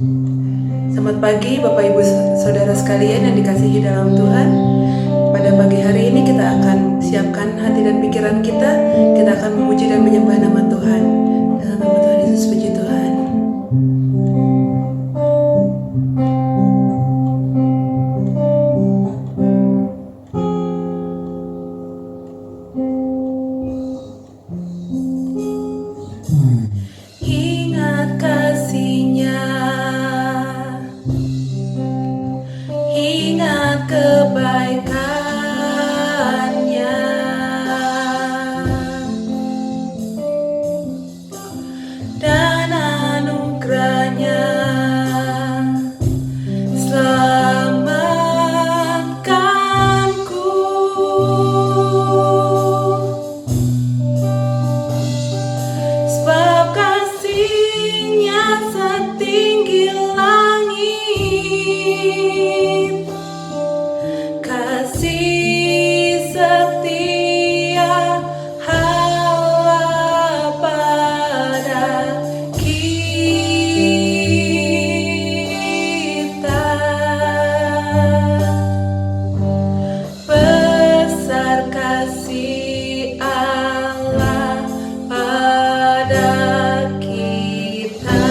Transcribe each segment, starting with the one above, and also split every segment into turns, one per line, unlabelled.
Selamat pagi Bapak Ibu Saudara sekalian yang dikasihi dalam Tuhan. Pada pagi hari ini kita akan siapkan hati dan pikiran kita. Kita akan memuji dan menyembah nama Tuhan. Dalam nama Tuhan Yesus, puji Tuhan. Ingat kasih-Nya, ingat kebaikan-Nya, dan anugerah-Nya selamatkanku. Sebab kasih-Nya setinggi langit, kasih setia Allah pada kita. Besar kasih Allah pada kita.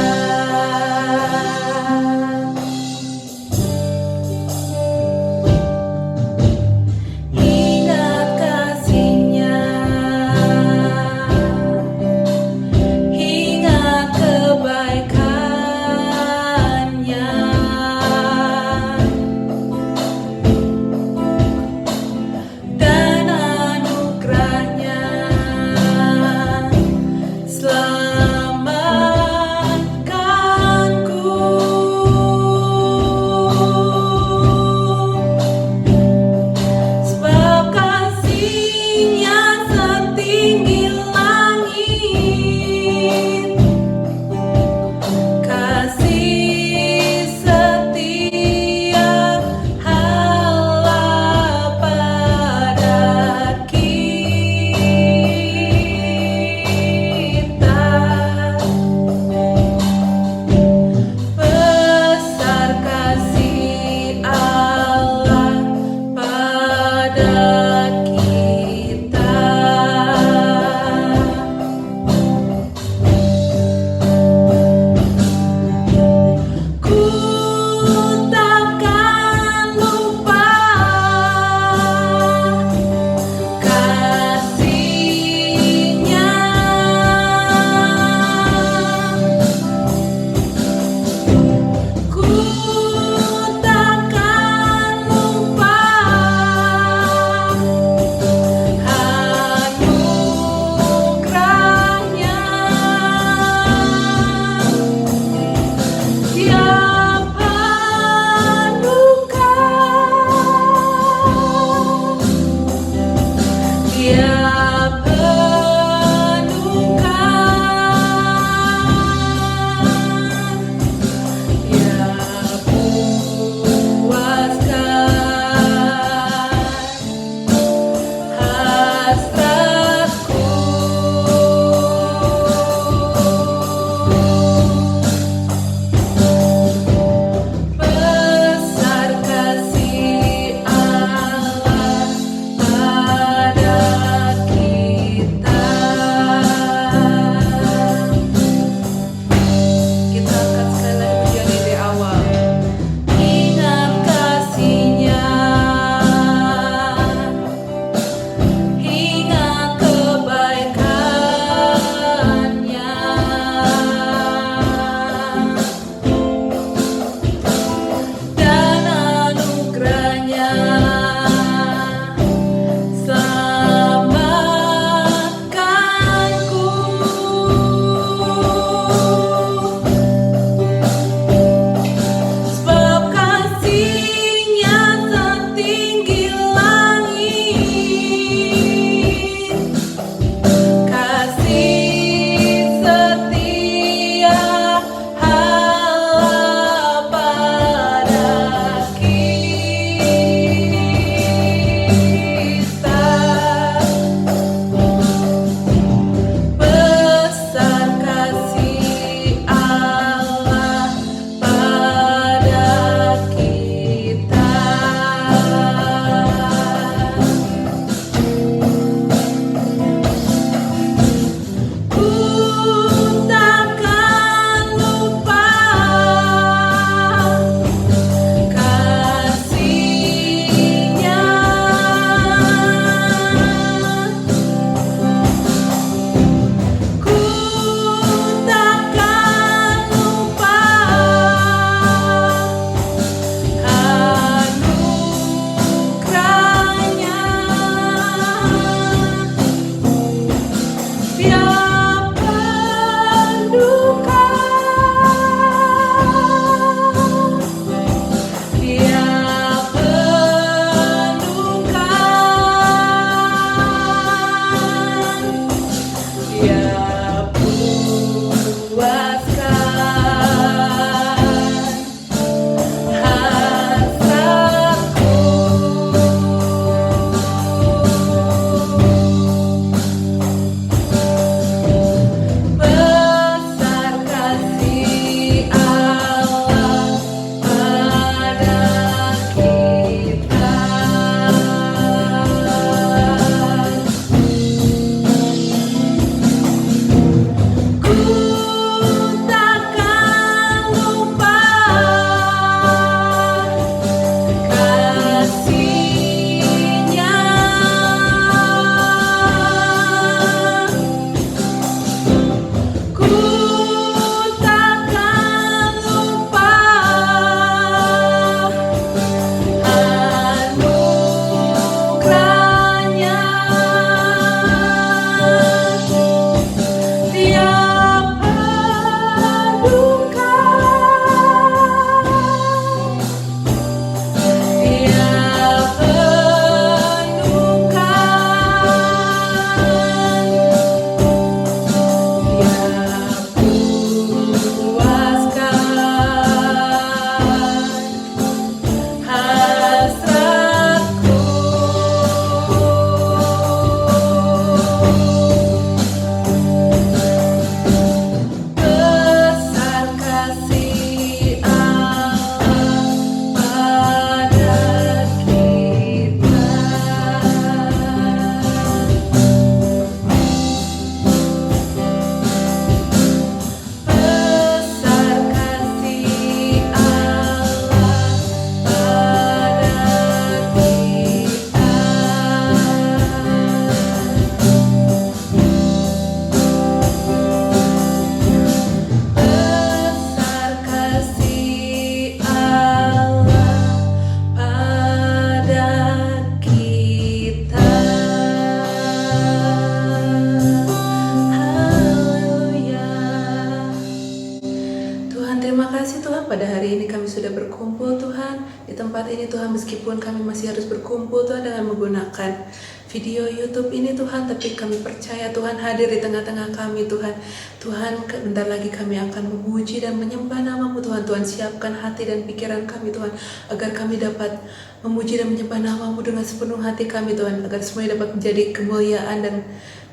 pada hari ini kami sudah berkumpul Tuhan di tempat ini Tuhan, meskipun kami masih harus berkumpul Tuhan dengan menggunakan video YouTube ini Tuhan, tapi kami percaya Tuhan hadir di tengah-tengah kami Tuhan. Tuhan, bentar lagi kami akan memuji dan menyembah nama-Mu Tuhan. Tuhan, siapkan hati dan pikiran kami Tuhan, agar kami dapat memuji dan menyembah nama-Mu dengan sepenuh hati kami Tuhan, agar semuanya dapat menjadi kemuliaan dan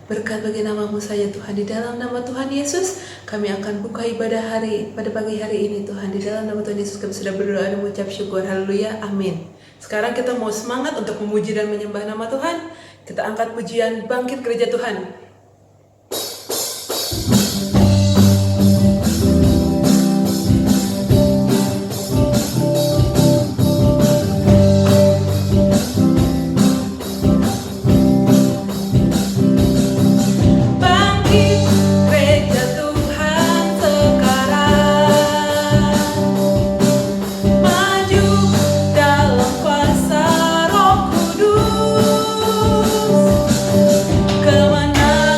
berkat bagi nama-Mu saja Tuhan. Di dalam nama Tuhan Yesus kami akan buka ibadah pada pagi hari ini Tuhan. Di dalam nama Tuhan Yesus kami sudah berdoa dan mengucap syukur. Haleluya, amin. Sekarang kita mau semangat untuk memuji dan menyembah nama Tuhan. Kita angkat pujian Bangkit Gereja Tuhan. Kemana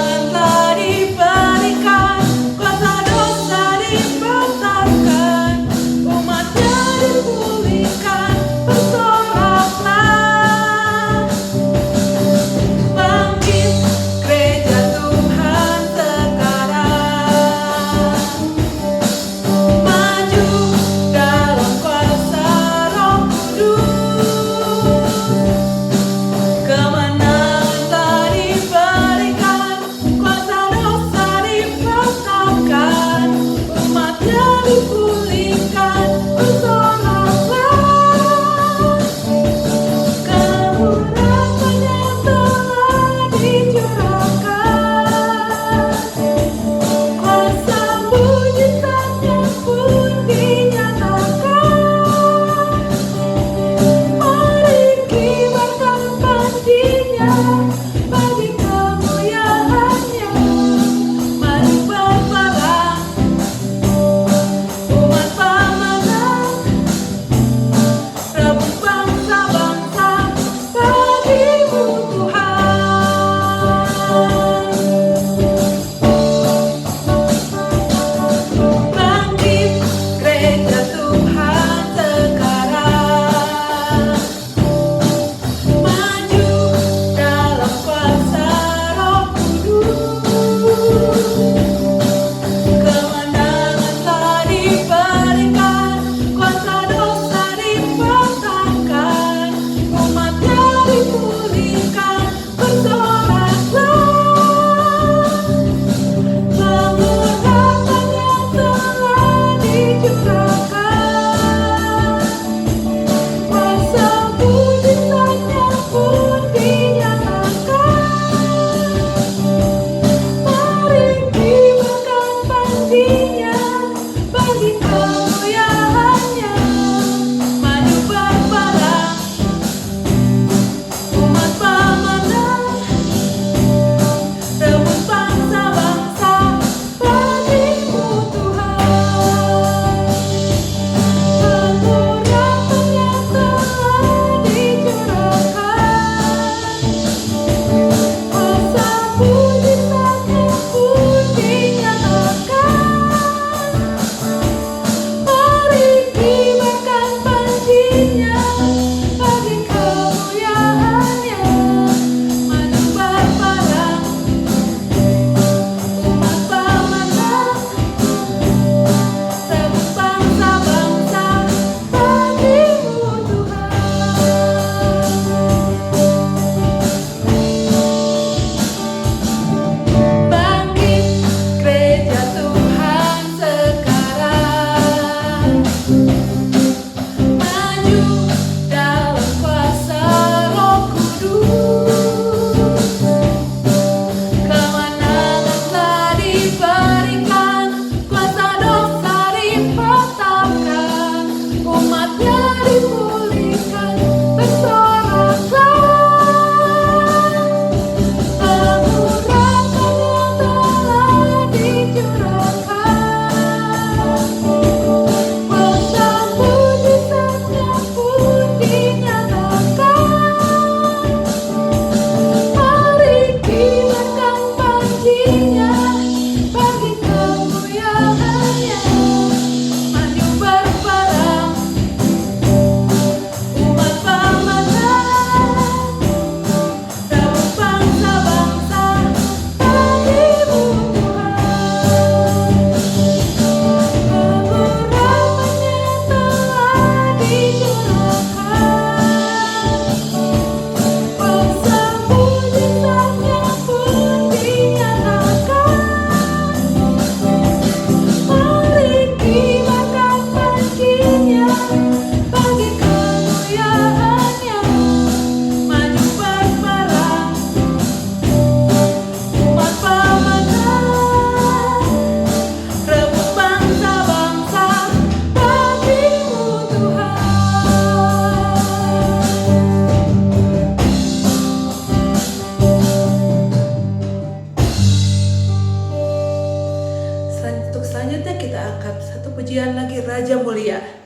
Untuk selanjutnya kita angkat satu pujian lagi, Raja Mulia.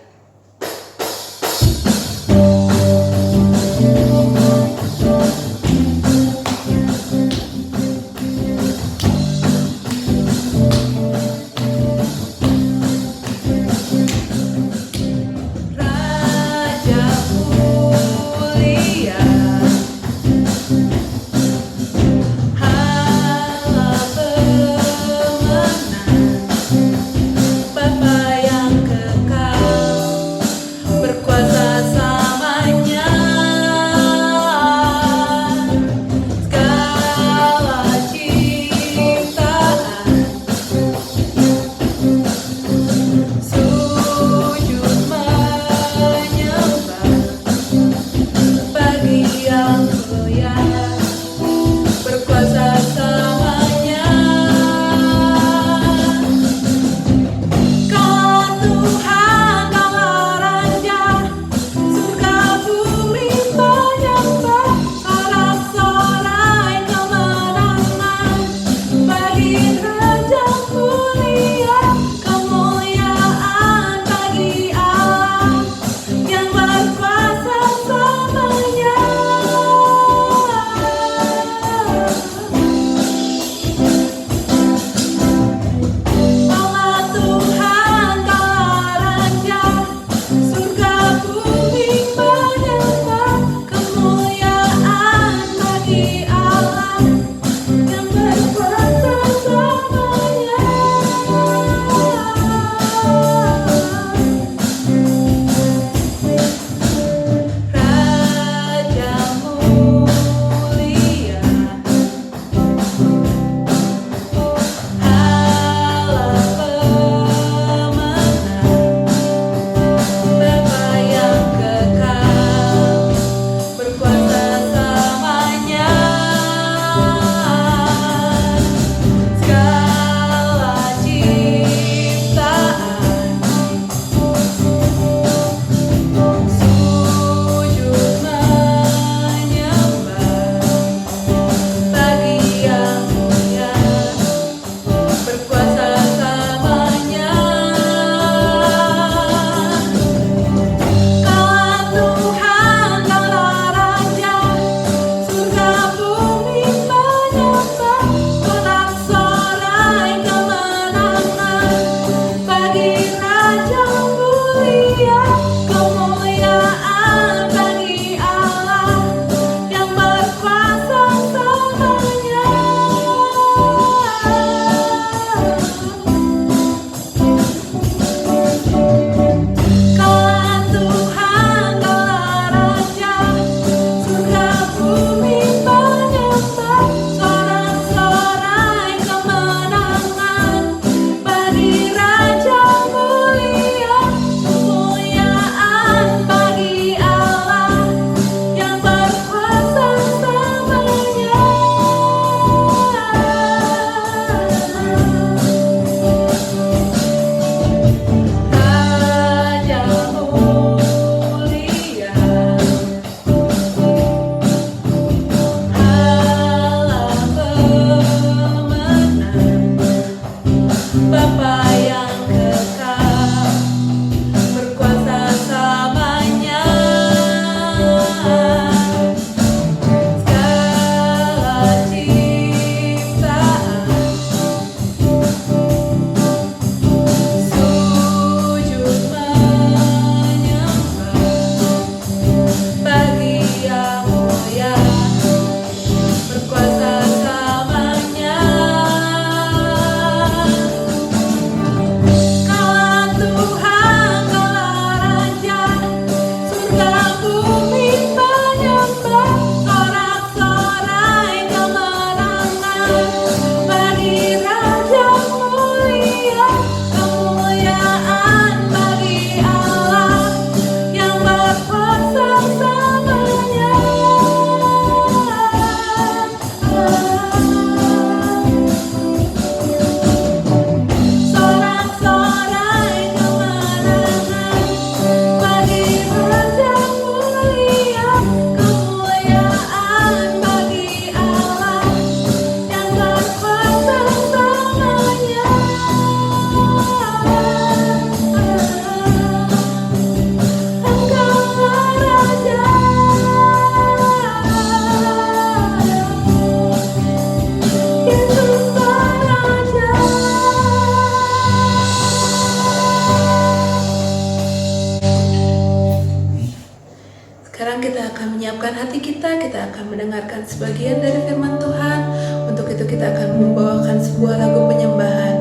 hati kita akan mendengarkan sebagian dari firman Tuhan. Untuk itu kita akan membawakan sebuah lagu penyembahan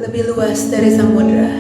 lebih luas dari samudra.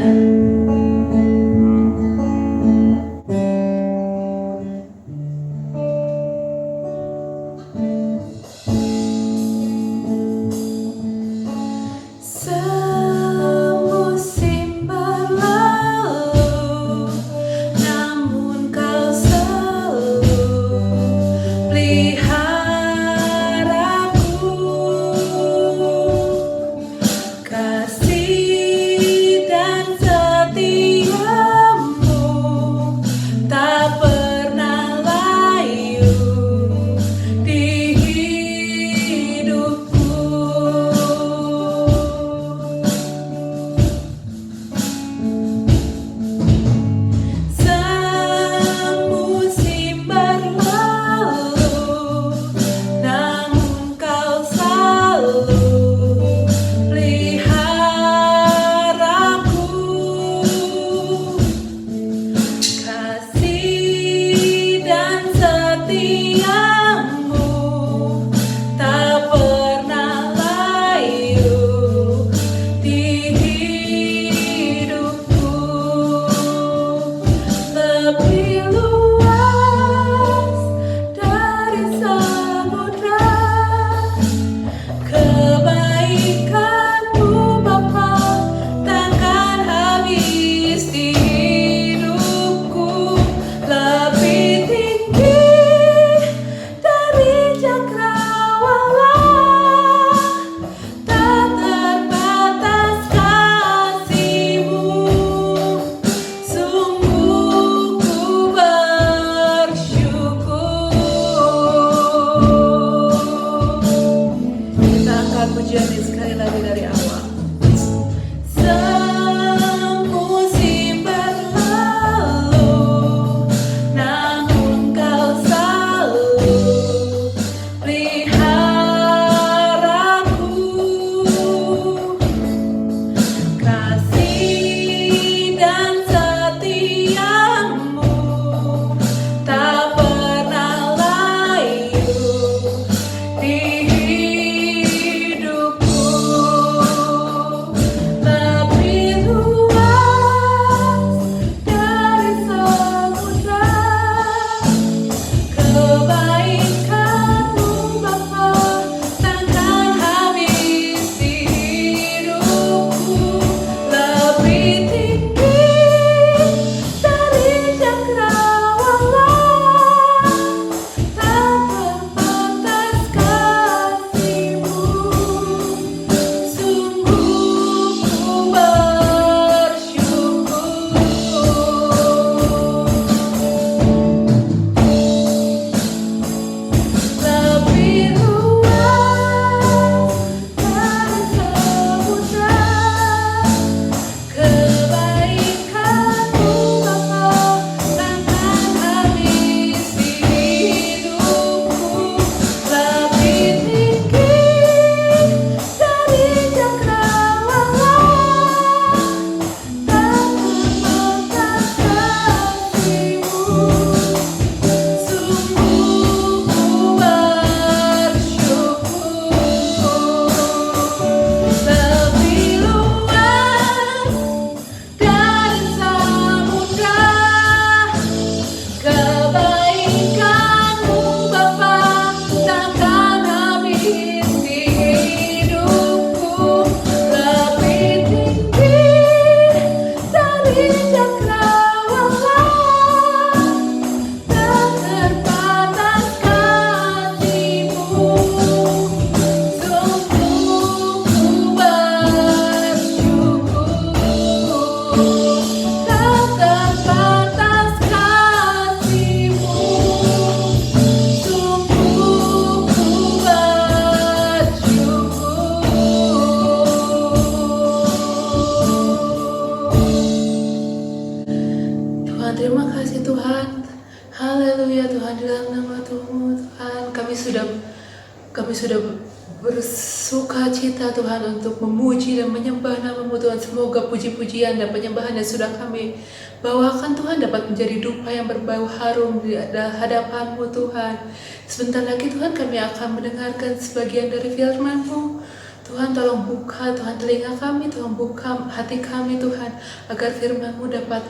sukacita Tuhan untuk memuji dan menyembah nama-Mu Tuhan. Semoga puji-pujian dan penyembahan yang sudah kami bawakan Tuhan dapat menjadi dupa yang berbau harum di hadapan-Mu Tuhan. Sebentar lagi Tuhan kami akan mendengarkan sebagian dari firman-Mu. Tuhan tolong buka Tuhan telinga kami, Tuhan buka hati kami Tuhan, agar firman-Mu dapat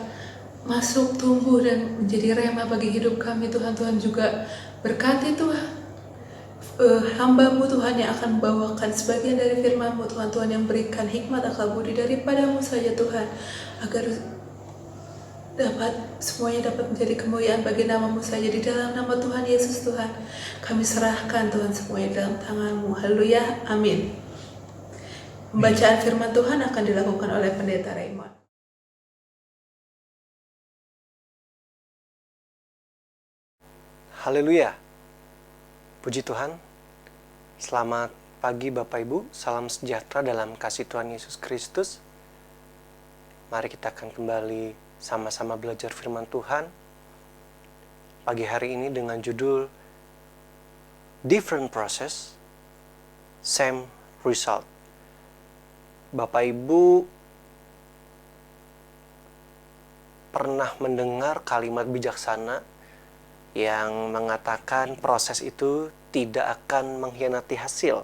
masuk, tumbuh dan menjadi rema bagi hidup kami Tuhan. Tuhan juga berkati Tuhan hamba-Mu Tuhan yang akan membawakan sebagian dari firman-Mu Tuhan. Tuhan yang berikan hikmat akal budi daripada-Mu saja Tuhan, agar semuanya dapat menjadi kemuliaan bagi nama-Mu saja. Di dalam nama Tuhan Yesus Tuhan kami serahkan Tuhan semuanya dalam tangan-Mu. Haleluya, amin. Pembacaan firman Tuhan akan dilakukan oleh Pendeta Raymond.
Haleluya. Puji Tuhan. Selamat pagi Bapak Ibu. Salam sejahtera dalam kasih Tuhan Yesus Kristus. Mari kita akan kembali sama-sama belajar firman Tuhan. Pagi hari ini dengan judul Different Process, Same Result. Bapak Ibu pernah mendengar kalimat bijaksana yang mengatakan proses itu tidak akan mengkhianati hasil.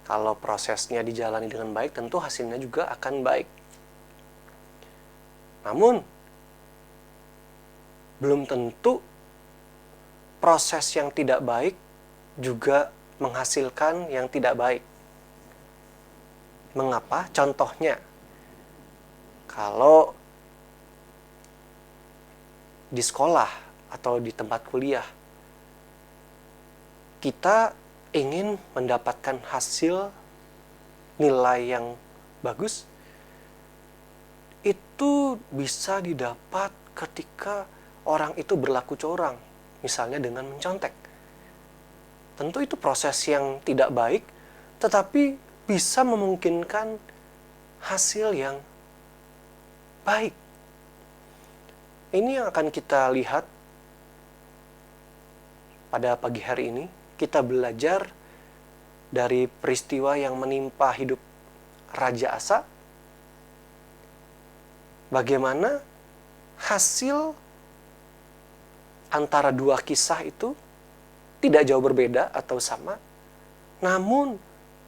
Kalau prosesnya dijalani dengan baik, tentu hasilnya juga akan baik. Namun, belum tentu proses yang tidak baik juga menghasilkan yang tidak baik. Mengapa? Contohnya, kalau di sekolah atau di tempat kuliah, kita ingin mendapatkan hasil nilai yang bagus, itu bisa didapat ketika orang itu berlaku curang, misalnya dengan mencontek. Tentu itu proses yang tidak baik, tetapi bisa memungkinkan hasil yang baik. Ini yang akan kita lihat pada pagi hari ini. Kita belajar dari peristiwa yang menimpa hidup Raja Asa. Bagaimana hasil antara dua kisah itu tidak jauh berbeda atau sama, namun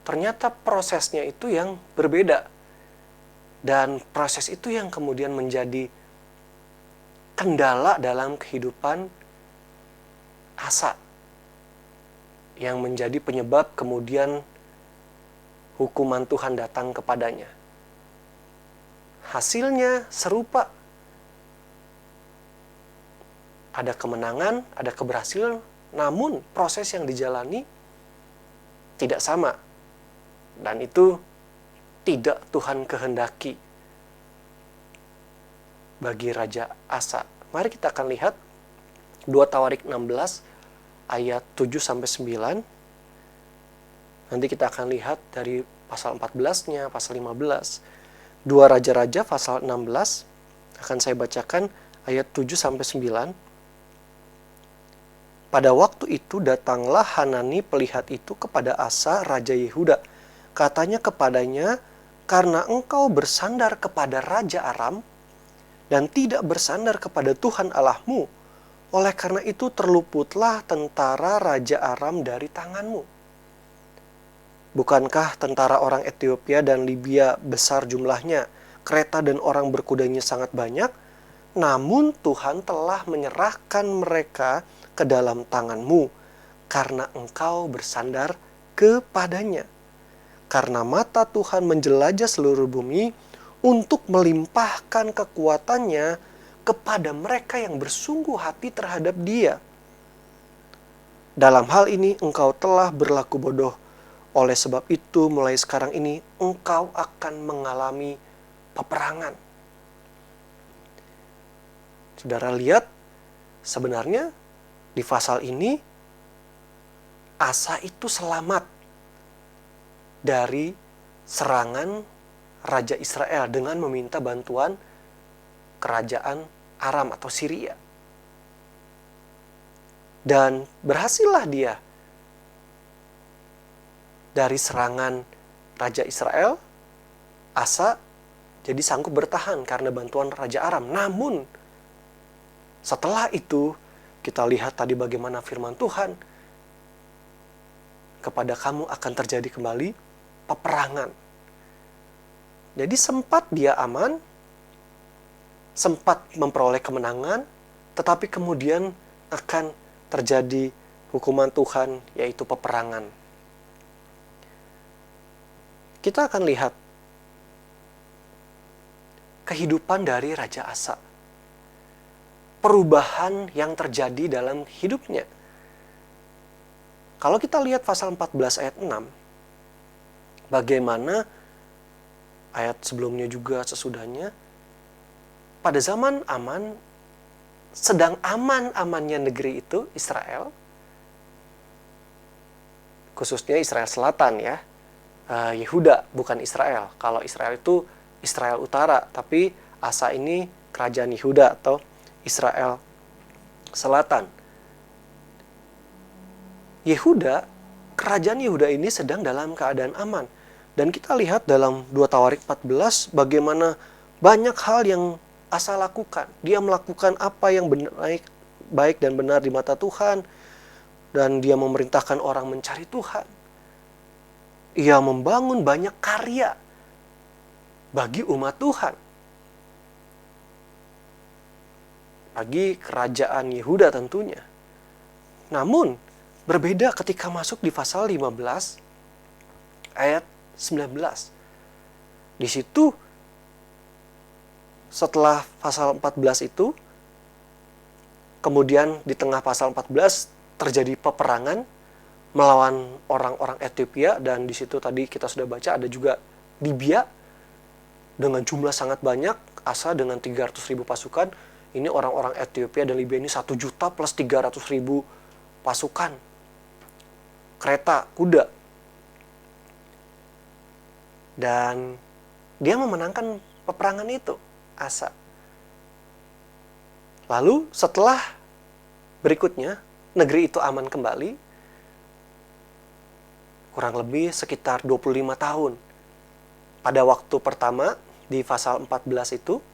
ternyata prosesnya itu yang berbeda. Dan proses itu yang kemudian menjadi kendala dalam kehidupan Asa, yang menjadi penyebab kemudian hukuman Tuhan datang kepadanya. Hasilnya serupa. Ada kemenangan, ada keberhasilan, namun proses yang dijalani tidak sama. Dan itu tidak Tuhan kehendaki bagi Raja Asa. Mari kita akan lihat 2 Tawarik 16 ayat 7-9. Nanti kita akan lihat dari pasal 14-nya, pasal 15. 2 Raja-Raja pasal 16 akan saya bacakan ayat 7-9. Pada waktu itu datanglah Hanani pelihat itu kepada Asa Raja Yehuda. Katanya kepadanya, karena engkau bersandar kepada Raja Aram dan tidak bersandar kepada Tuhan Allahmu, oleh karena itu terluputlah tentara Raja Aram dari tanganmu. Bukankah tentara orang Ethiopia dan Libya besar jumlahnya, kereta dan orang berkudanya sangat banyak? Namun Tuhan telah menyerahkan mereka ke dalam tanganmu, karena engkau bersandar kepadanya. Karena mata Tuhan menjelajah seluruh bumi untuk melimpahkan kekuatannya kepada mereka yang bersungguh hati terhadap Dia. Dalam hal ini engkau telah berlaku bodoh. Oleh sebab itu mulai sekarang ini engkau akan mengalami peperangan. Saudara lihat, sebenarnya di pasal ini Asa itu selamat dari serangan Raja Israel dengan meminta bantuan kerajaan Aram atau Syria. Dan berhasillah dia dari serangan Raja Israel, Asa jadi sanggup bertahan karena bantuan Raja Aram. Namun, setelah itu, kita lihat tadi bagaimana firman Tuhan, kepada kamu akan terjadi kembali peperangan. Jadi sempat dia aman, sempat memperoleh kemenangan, tetapi kemudian akan terjadi hukuman Tuhan, yaitu peperangan. Kita akan lihat kehidupan dari Raja Asa. Perubahan yang terjadi dalam hidupnya. Kalau kita lihat pasal 14 ayat 6, bagaimana ayat sebelumnya juga sesudahnya, pada zaman aman, sedang aman-amannya negeri itu, Israel, khususnya Israel Selatan ya, Yehuda bukan Israel. Kalau Israel itu Israel Utara, tapi Asa ini kerajaan Yehuda atau Israel Selatan. Yehuda, kerajaan Yehuda ini sedang dalam keadaan aman. Dan kita lihat dalam 2 Tawarik 14 bagaimana banyak hal yang Asa lakukan. Dia melakukan apa yang baik dan benar di mata Tuhan, dan dia memerintahkan orang mencari Tuhan. Ia membangun banyak karya bagi umat Tuhan, bagi kerajaan Yehuda tentunya. Namun, berbeda ketika masuk di pasal 15 ayat 19. Di situ, setelah pasal 14 itu, kemudian di tengah pasal 14 terjadi peperangan melawan orang-orang Ethiopia, dan di situ tadi kita sudah baca ada juga Libya dengan jumlah sangat banyak. Asa dengan 300.000 pasukan. Ini orang-orang Ethiopia dan Libya ini 1 juta plus 300.000 pasukan. Kereta, kuda. Dan dia memenangkan peperangan itu, Asa. Lalu setelah berikutnya, negeri itu aman kembali. Kurang lebih sekitar 25 tahun. Pada waktu pertama, di pasal 14 itu,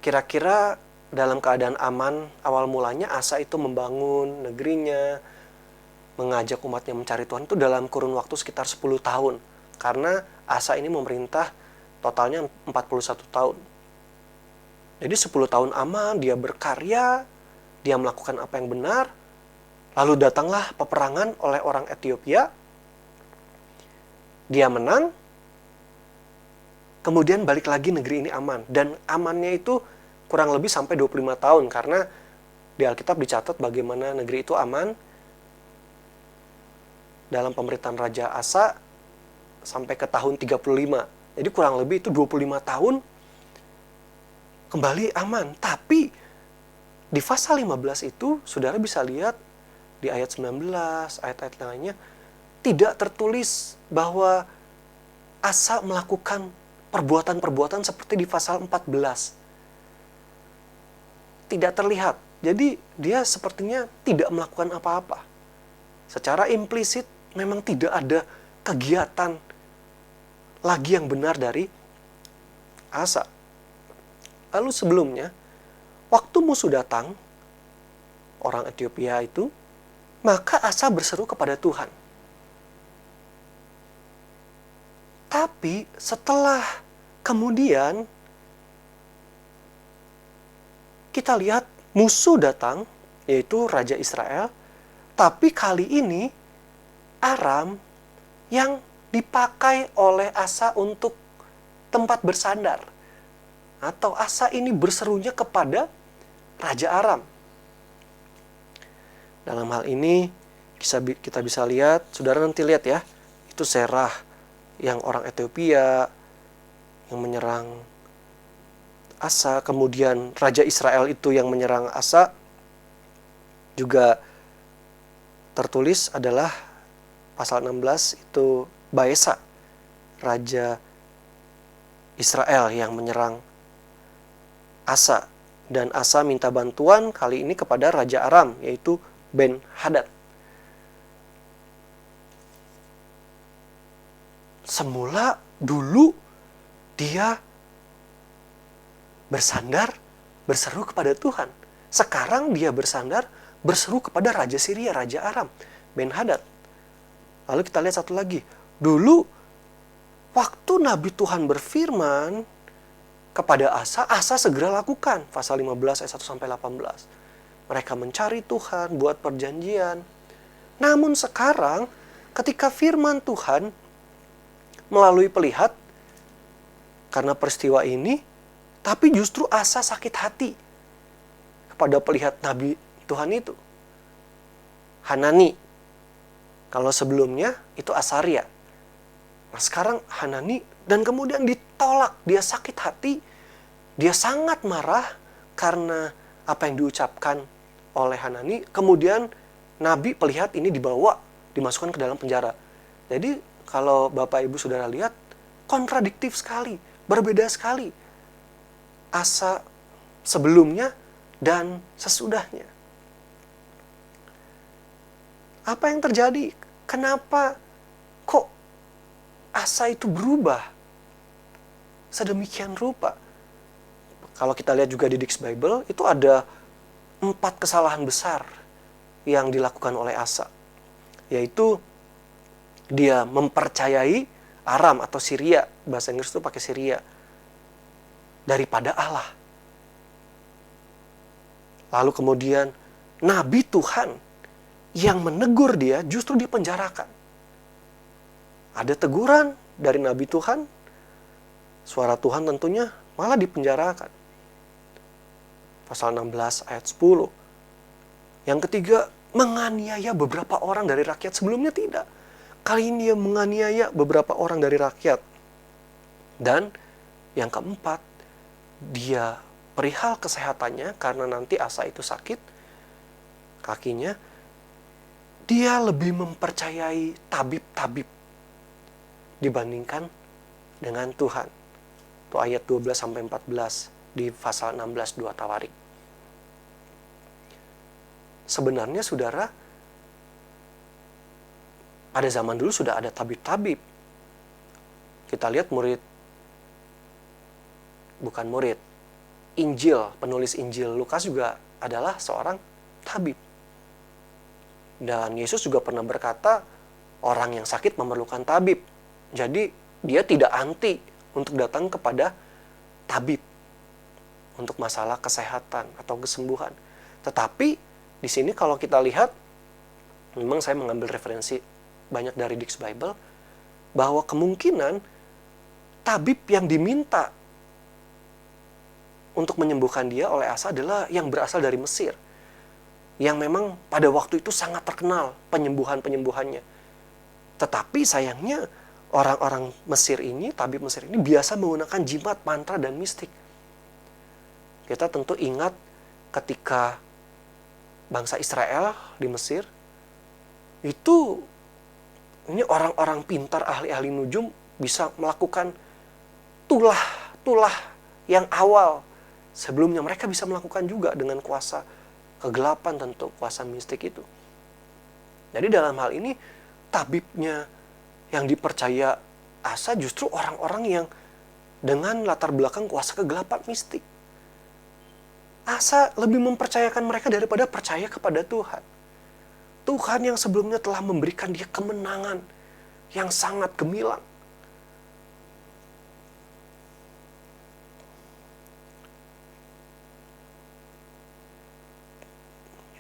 kira-kira dalam keadaan aman, awal mulanya Asa itu membangun negerinya, mengajak umatnya mencari Tuhan itu dalam kurun waktu sekitar 10 tahun. Karena Asa ini memerintah totalnya 41 tahun. Jadi 10 tahun aman, dia berkarya, dia melakukan apa yang benar. Lalu datanglah peperangan oleh orang Ethiopia. Dia menang. Kemudian balik lagi negeri ini aman. Dan amannya itu kurang lebih sampai 25 tahun. Karena di Alkitab dicatat bagaimana negeri itu aman dalam pemerintahan Raja Asa sampai ke tahun 35. Jadi kurang lebih itu 25 tahun kembali aman. Tapi di pasal 15 itu, saudara bisa lihat di ayat 19, ayat-ayat lainnya, tidak tertulis bahwa Asa melakukan perbuatan-perbuatan seperti di pasal 14. Tidak terlihat. Jadi dia sepertinya tidak melakukan apa-apa. Secara implisit memang tidak ada kegiatan lagi yang benar dari Asa. Lalu sebelumnya, waktu musuh datang, orang Ethiopia itu, maka Asa berseru kepada Tuhan. Tapi setelah kemudian kita lihat musuh datang, yaitu Raja Israel, tapi kali ini Aram yang dipakai oleh Asa untuk tempat bersandar. Atau Asa ini berserunya kepada Raja Aram. Dalam hal ini kita bisa lihat, saudara nanti lihat ya, itu Serah yang orang Ethiopia yang menyerang Asa, kemudian Raja Israel itu yang menyerang Asa, juga tertulis adalah pasal 16 itu Baesa, Raja Israel yang menyerang Asa. Dan Asa minta bantuan kali ini kepada Raja Aram, yaitu Ben-Hadad. semula dulu dia bersandar, berseru kepada Tuhan. Sekarang dia bersandar, berseru kepada Raja Syria, Raja Aram, Ben-Hadad. Lalu kita lihat satu lagi. Dulu, waktu Nabi Tuhan berfirman kepada Asa, Asa segera lakukan. Pasal 15 ayat 1-18. Mereka mencari Tuhan, buat perjanjian. Namun sekarang, ketika firman Tuhan melalui pelihat, karena peristiwa ini, tapi justru Asa sakit hati kepada pelihat Nabi Tuhan itu. Hanani. Kalau sebelumnya itu Asaria. Nah sekarang Hanani, dan kemudian ditolak. Dia sakit hati. Dia sangat marah karena apa yang diucapkan oleh Hanani. Kemudian Nabi pelihat ini dibawa, dimasukkan ke dalam penjara. Jadi kalau Bapak Ibu Saudara lihat, kontradiktif sekali, berbeda sekali. Asa sebelumnya dan sesudahnya. Apa yang terjadi? Kenapa kok Asa itu berubah sedemikian rupa? Kalau kita lihat juga di Dix Bible, itu ada 4 kesalahan besar yang dilakukan oleh Asa. Yaitu dia mempercayai Aram atau Syria, bahasa Inggris itu pakai Syria, daripada Allah. Lalu kemudian Nabi Tuhan yang menegur dia justru dipenjarakan. Ada teguran dari Nabi Tuhan, suara Tuhan tentunya malah dipenjarakan. Pasal 16 ayat 10. Yang ketiga, menganiaya beberapa orang dari rakyat. Sebelumnya tidak. Kali ini dia menganiaya beberapa orang dari rakyat. Dan yang keempat, dia perihal kesehatannya karena nanti Asa itu sakit kakinya. Dia lebih mempercayai tabib-tabib dibandingkan dengan Tuhan. Itu ayat 12-14 di pasal 16 2 Tawarik. Sebenarnya saudara, pada zaman dulu sudah ada tabib-tabib. Kita lihat penulis Injil Lukas juga adalah seorang tabib. Dan Yesus juga pernah berkata, orang yang sakit memerlukan tabib. Jadi dia tidak anti untuk datang kepada tabib untuk masalah kesehatan atau kesembuhan. Tetapi di sini kalau kita lihat, memang saya mengambil referensi banyak dari Dix Bible, bahwa kemungkinan tabib yang diminta untuk menyembuhkan dia oleh Asa adalah yang berasal dari Mesir, yang memang pada waktu itu sangat terkenal penyembuhannya. Tetapi sayangnya orang-orang Mesir ini, tabib Mesir ini biasa menggunakan jimat, mantra, dan mistik. Kita tentu ingat ketika bangsa Israel di Mesir, itu ini orang-orang pintar, ahli-ahli nujum bisa melakukan tulah yang awal. Sebelumnya mereka bisa melakukan juga dengan kuasa kegelapan, tentu kuasa mistik itu. Jadi dalam hal ini tabibnya yang dipercaya Asa justru orang-orang yang dengan latar belakang kuasa kegelapan mistik. Asa lebih mempercayakan mereka daripada percaya kepada Tuhan. Tuhan yang sebelumnya telah memberikan dia kemenangan yang sangat gemilang.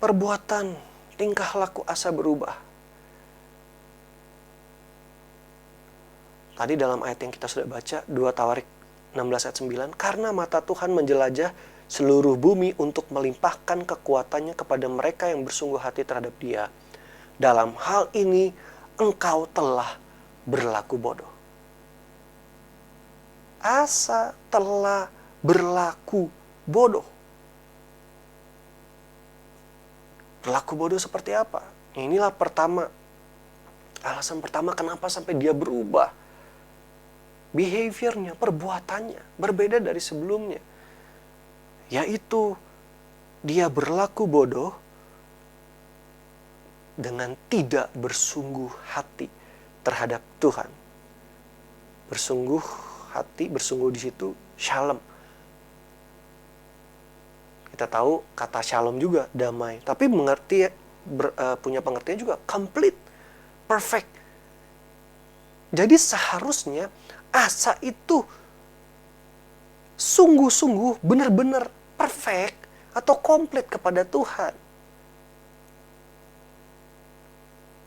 Perbuatan, tingkah laku Asa berubah. Tadi dalam ayat yang kita sudah baca, 2 Tawarik 16 ayat 9, karena mata Tuhan menjelajah seluruh bumi untuk melimpahkan kekuatannya kepada mereka yang bersungguh hati terhadap dia. Dalam hal ini, engkau telah berlaku bodoh. Asa telah berlaku bodoh. Berlaku bodoh seperti apa? Inilah alasan pertama kenapa sampai dia berubah. Behaviornya, perbuatannya berbeda dari sebelumnya. Yaitu dia berlaku bodoh dengan tidak bersungguh hati terhadap Tuhan. Bersungguh hati, bersungguh di situ shalom. Kita tahu kata shalom juga damai, tapi punya pengertian juga complete, perfect. Jadi seharusnya asa itu sungguh-sungguh benar-benar perfect atau komplit kepada Tuhan.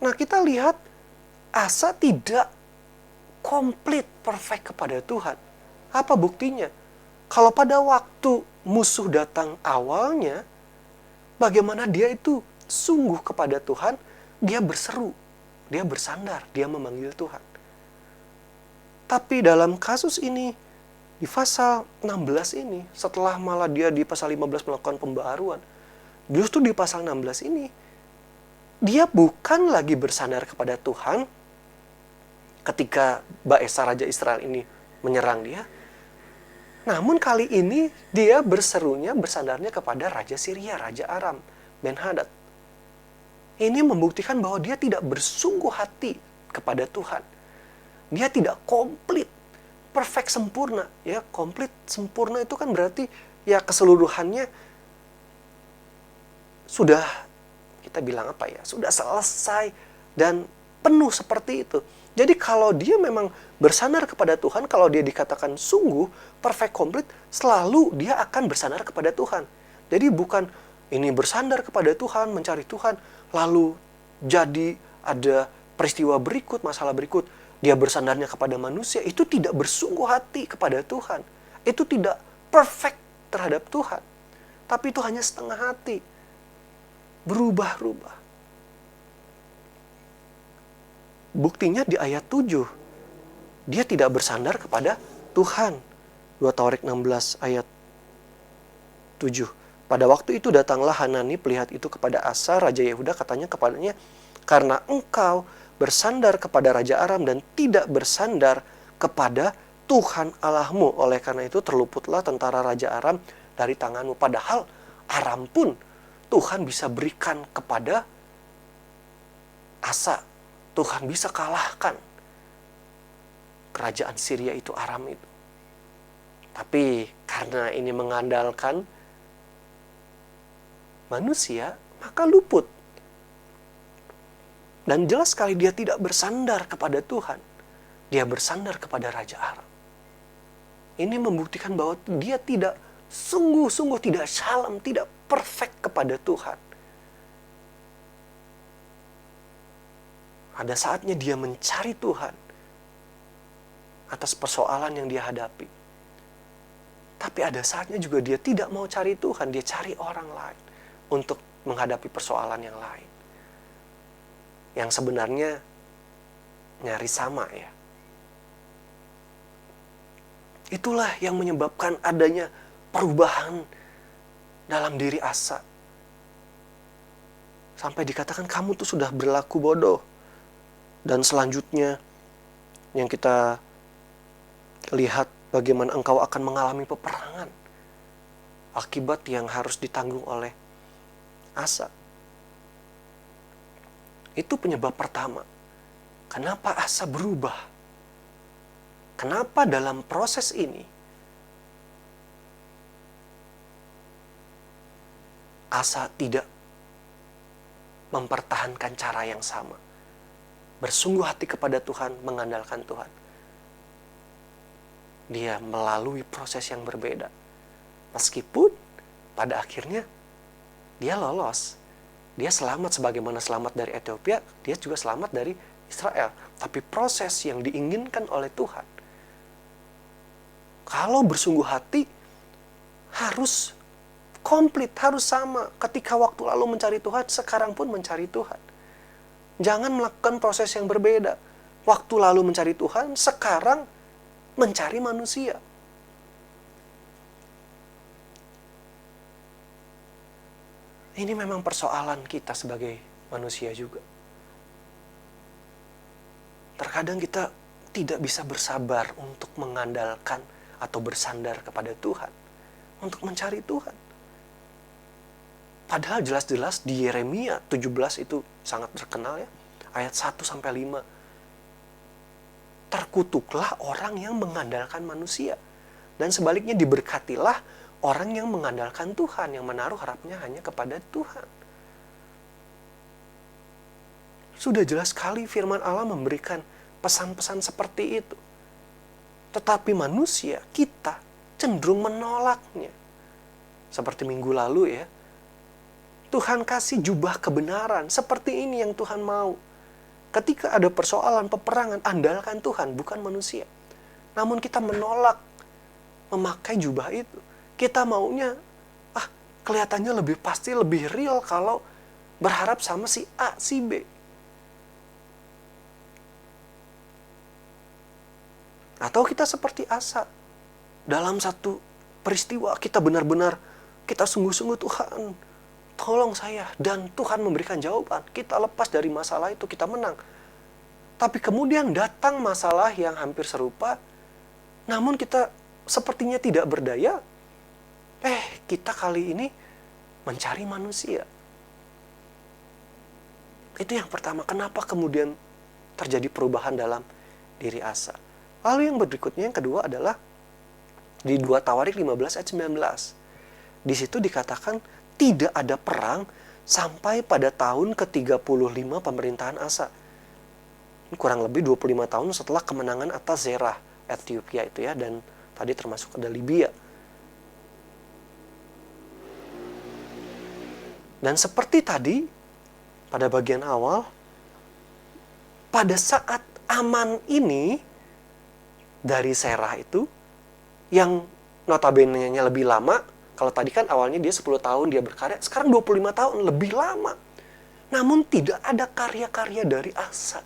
Nah, kita lihat Asa tidak komplit perfect kepada Tuhan. Apa buktinya? Kalau pada waktu musuh datang awalnya, bagaimana dia itu sungguh kepada Tuhan, dia berseru, dia bersandar, dia memanggil Tuhan. Tapi dalam kasus ini, di pasal 16 ini, setelah malah dia di pasal 15 melakukan pembaharuan, justru di pasal 16 ini, dia bukan lagi bersandar kepada Tuhan ketika Baesa Raja Israel ini menyerang dia. Namun kali ini dia bersandarnya kepada Raja Syria, Raja Aram, Ben-Hadad. Ini membuktikan bahwa dia tidak bersungguh hati kepada Tuhan. Dia tidak komplit, perfect, sempurna. Ya, komplit, sempurna itu kan berarti ya keseluruhannya sudah, kita bilang apa ya, sudah selesai dan penuh seperti itu. Jadi kalau dia memang bersandar kepada Tuhan, kalau dia dikatakan sungguh, perfect, komplit, selalu dia akan bersandar kepada Tuhan. Jadi bukan ini bersandar kepada Tuhan, mencari Tuhan, lalu jadi ada peristiwa berikut, masalah berikut, dia bersandarnya kepada manusia, itu tidak bersungguh hati kepada Tuhan. Itu tidak perfect terhadap Tuhan. Tapi itu hanya setengah hati. Berubah-ubah. Buktinya di ayat 7. Dia tidak bersandar kepada Tuhan. 2 Tawarik 16 ayat 7. Pada waktu itu datanglah Hanani pelihat itu kepada Asa, Raja Yehuda, katanya kepadanya, karena engkau bersandar kepada Raja Aram dan tidak bersandar kepada Tuhan Allahmu. Oleh karena itu terluputlah tentara Raja Aram dari tanganmu. Padahal Aram pun Tuhan bisa berikan kepada Asa. Tuhan bisa kalahkan kerajaan Syria itu, Aram itu. Tapi karena ini mengandalkan manusia, maka luput. Dan jelas sekali dia tidak bersandar kepada Tuhan. Dia bersandar kepada Raja Aram. Ini membuktikan bahwa dia tidak sungguh-sungguh, tidak shalom, tidak perfect kepada Tuhan. Ada saatnya dia mencari Tuhan atas persoalan yang dia hadapi. Tapi ada saatnya juga dia tidak mau cari Tuhan, dia cari orang lain untuk menghadapi persoalan yang lain. Yang sebenarnya nyaris sama ya. Itulah yang menyebabkan adanya perubahan dalam diri Asa. Sampai dikatakan kamu tuh sudah berlaku bodoh. Dan selanjutnya yang kita lihat bagaimana engkau akan mengalami peperangan. Akibat yang harus ditanggung oleh Asa. Itu penyebab pertama. Kenapa Asa berubah? Kenapa dalam proses ini Asa tidak mempertahankan cara yang sama? Bersungguh hati kepada Tuhan, mengandalkan Tuhan. Dia melalui proses yang berbeda. Meskipun pada akhirnya dia lolos. Dia selamat sebagaimana selamat dari Ethiopia, dia juga selamat dari Israel. Tapi proses yang diinginkan oleh Tuhan, kalau bersungguh hati, harus komplit, harus sama. Ketika waktu lalu mencari Tuhan, sekarang pun mencari Tuhan. Jangan melakukan proses yang berbeda. Waktu lalu mencari Tuhan, sekarang mencari manusia. Ini memang persoalan kita sebagai manusia juga. Terkadang kita tidak bisa bersabar untuk mengandalkan atau bersandar kepada Tuhan. Untuk mencari Tuhan. Padahal jelas-jelas di Yeremia 17 itu sangat terkenal ya. Ayat 1-5. terkutuklah orang yang mengandalkan manusia. Dan sebaliknya diberkatilah orang yang mengandalkan Tuhan, yang menaruh harapnya hanya kepada Tuhan. Sudah jelas sekali firman Allah memberikan pesan-pesan seperti itu. Tetapi manusia, kita cenderung menolaknya. Seperti minggu lalu ya, Tuhan kasih jubah kebenaran, seperti ini yang Tuhan mau. Ketika ada persoalan peperangan, andalkan Tuhan, bukan manusia. Namun kita menolak memakai jubah itu. Kita maunya, kelihatannya lebih pasti, lebih real kalau berharap sama si A, si B. Atau kita seperti Asa. Dalam satu peristiwa kita benar-benar, kita sungguh-sungguh, Tuhan, tolong saya. Dan Tuhan memberikan jawaban. Kita lepas dari masalah itu, kita menang. Tapi kemudian datang masalah yang hampir serupa, namun kita sepertinya tidak berdaya. Kita kali ini mencari manusia. Itu yang pertama. Kenapa kemudian terjadi perubahan dalam diri Asa? Lalu yang berikutnya, yang kedua adalah di 2 Tawarik 15 ayat 19. Di situ dikatakan tidak ada perang sampai pada tahun ke-35 pemerintahan Asa. Kurang lebih 25 tahun setelah kemenangan atas Zerah, Ethiopia itu ya, dan tadi termasuk ada Libya. Dan seperti tadi, pada bagian awal, pada saat Aman ini, dari Serah itu, yang notabene-nya lebih lama, kalau tadi kan awalnya dia 10 tahun dia berkarya, sekarang 25 tahun, lebih lama. Namun tidak ada karya-karya dari Asa.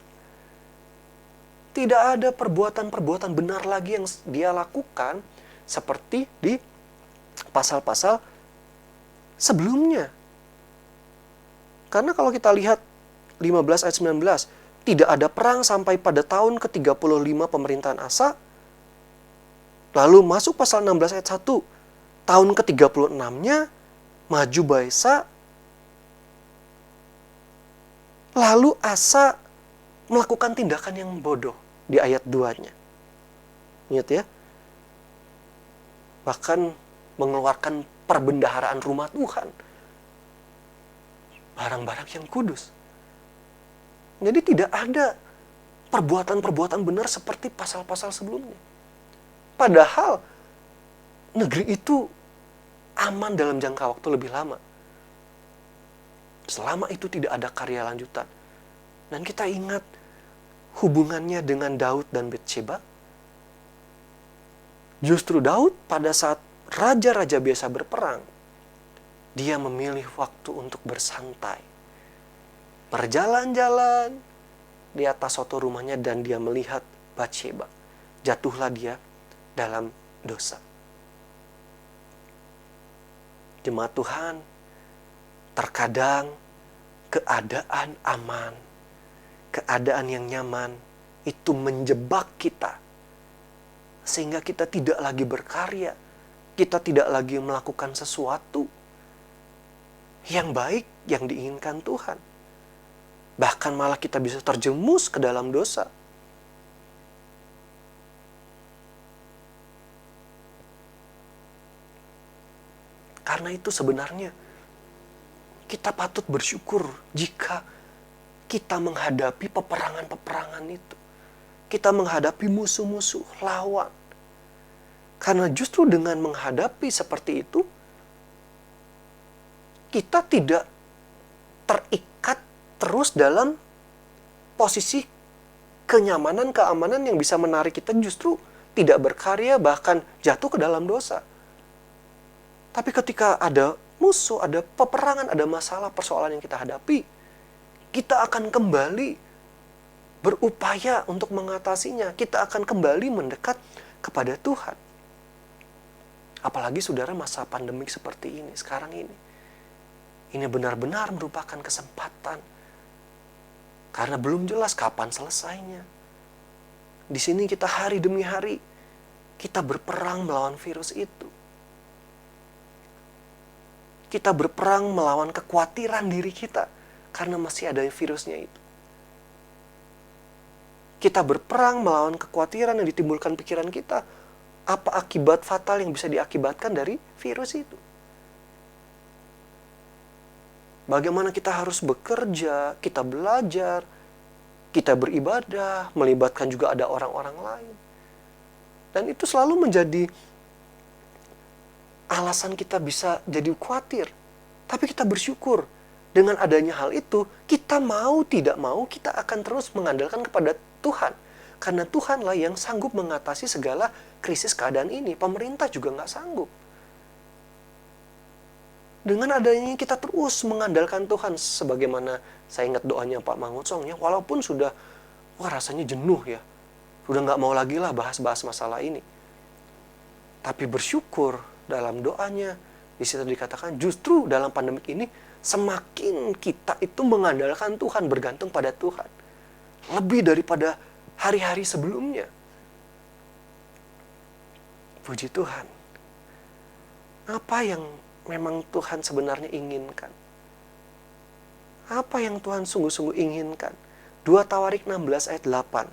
Tidak ada perbuatan-perbuatan benar lagi yang dia lakukan seperti di pasal-pasal sebelumnya. Karena kalau kita lihat 15 ayat 19, tidak ada perang sampai pada tahun ke-35 pemerintahan Asa. Lalu masuk pasal 16 ayat 1, tahun ke-36-nya maju Baesa. Lalu Asa melakukan tindakan yang bodoh di ayat 2-nya. Ingat ya? Bahkan mengeluarkan perbendaharaan rumah Tuhan. Barang-barang yang kudus. Jadi tidak ada perbuatan-perbuatan benar seperti pasal-pasal sebelumnya. Padahal negeri itu aman dalam jangka waktu lebih lama. Selama itu tidak ada karya lanjutan. Dan kita ingat hubungannya dengan Daud dan Batsheba. Justru Daud pada saat raja-raja biasa berperang, dia memilih waktu untuk bersantai. Berjalan-jalan di atas soto rumahnya dan dia melihat Batsheba. Jatuhlah dia dalam dosa. Jemaat Tuhan, terkadang keadaan aman, keadaan yang nyaman itu menjebak kita. Sehingga kita tidak lagi berkarya, kita tidak lagi melakukan sesuatu yang baik, yang diinginkan Tuhan. Bahkan malah kita bisa terjemus ke dalam dosa. Karena itu sebenarnya kita patut bersyukur jika kita menghadapi peperangan-peperangan itu. Kita menghadapi musuh-musuh, lawan. Karena justru dengan menghadapi seperti itu, kita tidak terikat terus dalam posisi kenyamanan, keamanan yang bisa menarik kita justru tidak berkarya, bahkan jatuh ke dalam dosa. Tapi ketika ada musuh, ada peperangan, ada masalah, persoalan yang kita hadapi, kita akan kembali berupaya untuk mengatasinya. Kita akan kembali mendekat kepada Tuhan. Apalagi saudara masa pandemik seperti ini, sekarang ini. Ini benar-benar merupakan kesempatan. Karena belum jelas kapan selesainya. Di sini kita hari demi hari, kita berperang melawan virus itu. Kita berperang melawan kekhawatiran diri kita karena masih ada virusnya itu. kita berperang melawan kekhawatiran yang ditimbulkan pikiran kita, apa akibat fatal yang bisa diakibatkan dari virus itu? Bagaimana kita harus bekerja, kita belajar, kita beribadah, melibatkan juga ada orang-orang lain. Dan itu selalu menjadi alasan kita bisa jadi khawatir. Tapi kita bersyukur. Dengan adanya hal itu, kita mau tidak mau, kita akan terus mengandalkan kepada Tuhan. Karena Tuhanlah yang sanggup mengatasi segala krisis keadaan ini. Pemerintah juga nggak sanggup. Dengan adanya kita terus mengandalkan Tuhan. Sebagaimana saya ingat doanya Pak Mangutsong ya. Walaupun sudah, rasanya jenuh ya. Sudah nggak mau lagi lah bahas-bahas masalah ini. Tapi bersyukur dalam doanya. Di situ dikatakan justru dalam pandemik ini semakin kita itu mengandalkan Tuhan, bergantung pada Tuhan. Lebih daripada hari-hari sebelumnya. Puji Tuhan. Apa yang memang Tuhan sebenarnya inginkan? Apa yang Tuhan sungguh-sungguh inginkan? 2 Tawarik 16 ayat 8.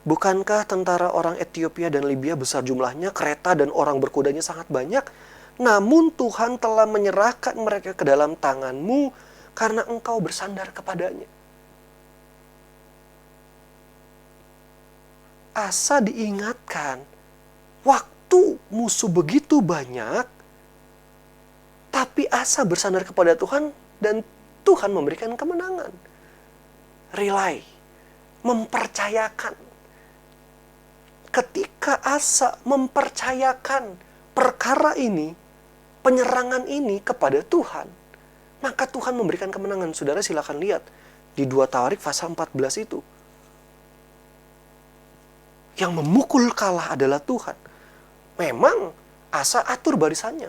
Bukankah tentara orang Ethiopia dan Libya besar jumlahnya, kereta dan orang berkudanya sangat banyak? Namun Tuhan telah menyerahkan mereka ke dalam tangan-Mu karena Engkau bersandar kepadanya. Asa diingatkan, waktu musuh begitu banyak, tapi Asa bersandar kepada Tuhan dan Tuhan memberikan kemenangan. Rely, mempercayakan. Ketika Asa mempercayakan perkara ini, penyerangan ini kepada Tuhan, maka Tuhan memberikan kemenangan. Saudara silakan lihat di 2 Tawarik pasal 14 itu. Yang memukul kalah adalah Tuhan. Memang Asa atur barisannya,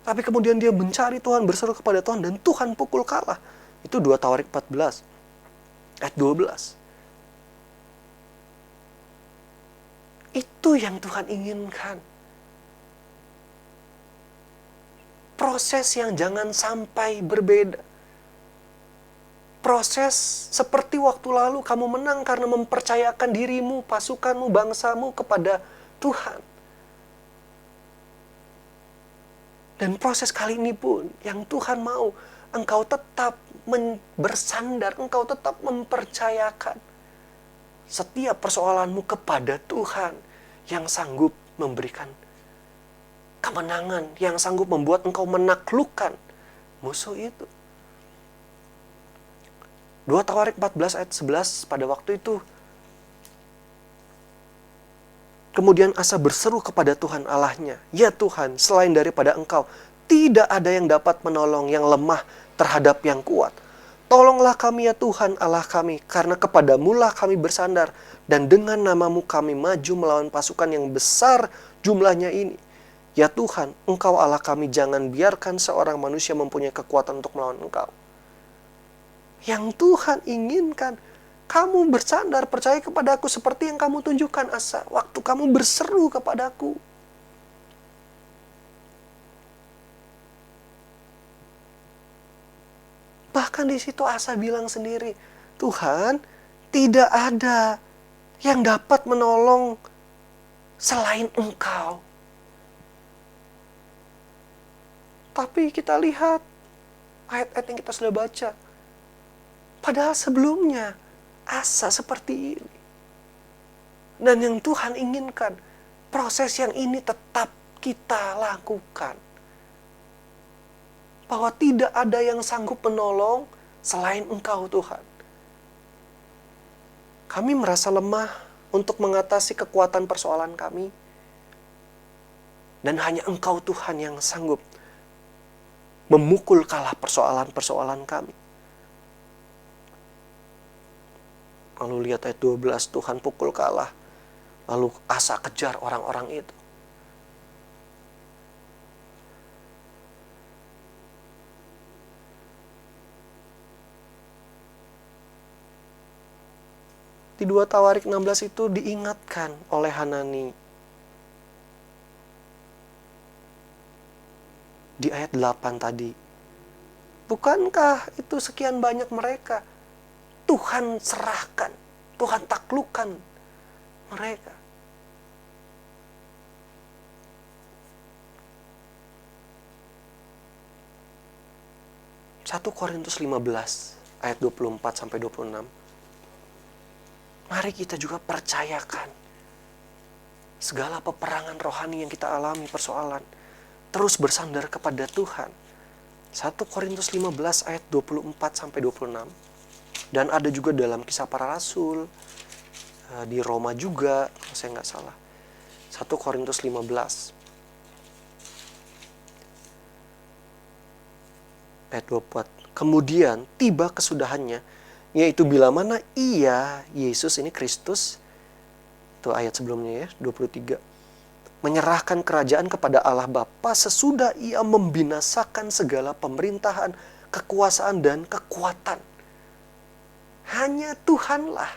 tapi kemudian dia mencari Tuhan, berseru kepada Tuhan, dan Tuhan pukul kalah. Itu 2 Tawarik 14 ayat 12. Itu yang Tuhan inginkan. Proses yang jangan sampai berbeda. Proses seperti waktu lalu kamu menang karena mempercayakan dirimu, pasukanmu, bangsamu kepada Tuhan. Dan proses kali ini pun yang Tuhan mau, engkau tetap bersandar, engkau tetap mempercayakan setiap persoalanmu kepada Tuhan yang sanggup memberikan kemenangan, yang sanggup membuat engkau menaklukkan musuh itu. 2 Tawarik 14 ayat 11, pada waktu itu kemudian Asa berseru kepada Tuhan Allahnya, "Ya Tuhan, selain daripada Engkau, tidak ada yang dapat menolong yang lemah terhadap yang kuat. Tolonglah kami ya Tuhan Allah kami, karena kepadamu-lah kami bersandar, dan dengan nama-Mu kami maju melawan pasukan yang besar jumlahnya ini. Ya Tuhan, Engkau Allah kami, jangan biarkan seorang manusia mempunyai kekuatan untuk melawan Engkau." Yang Tuhan inginkan, kamu bersandar, percaya kepadaku seperti yang kamu tunjukkan Asa, waktu kamu berseru kepadaku. Bahkan di situ Asa bilang sendiri, Tuhan, tidak ada yang dapat menolong selain Engkau. Tapi kita lihat ayat-ayat yang kita sudah baca. Padahal sebelumnya Asa seperti ini. Dan yang Tuhan inginkan, proses yang ini tetap kita lakukan. Bahwa tidak ada yang sanggup menolong selain Engkau Tuhan. Kami merasa lemah untuk mengatasi kekuatan persoalan kami. Dan hanya Engkau Tuhan yang sanggup memukul kalah persoalan-persoalan kami. Lalu lihat ayat 12, Tuhan pukul kalah. Lalu Asa kejar orang-orang itu. Di 2 Tawarik 16 itu diingatkan oleh Hanani. Di ayat 8 tadi. Bukankah itu sekian banyak mereka? Tuhan serahkan, Tuhan taklukkan mereka. Satu Korintus 15 ayat 24 sampai 26. Mari kita juga percayakan segala peperangan rohani yang kita alami, persoalan, terus bersandar kepada Tuhan. 1 Korintus 15 ayat 24 sampai 26. Dan ada juga dalam Kisah Para Rasul, di Roma juga, kalau saya nggak salah. 1 Korintus 15 ayat 24. Kemudian tiba kesudahannya, yaitu bila mana ia, Yesus ini Kristus, itu ayat sebelumnya ya, 23, menyerahkan kerajaan kepada Allah Bapa sesudah ia membinasakan segala pemerintahan, kekuasaan dan kekuatan. Hanya Tuhanlah,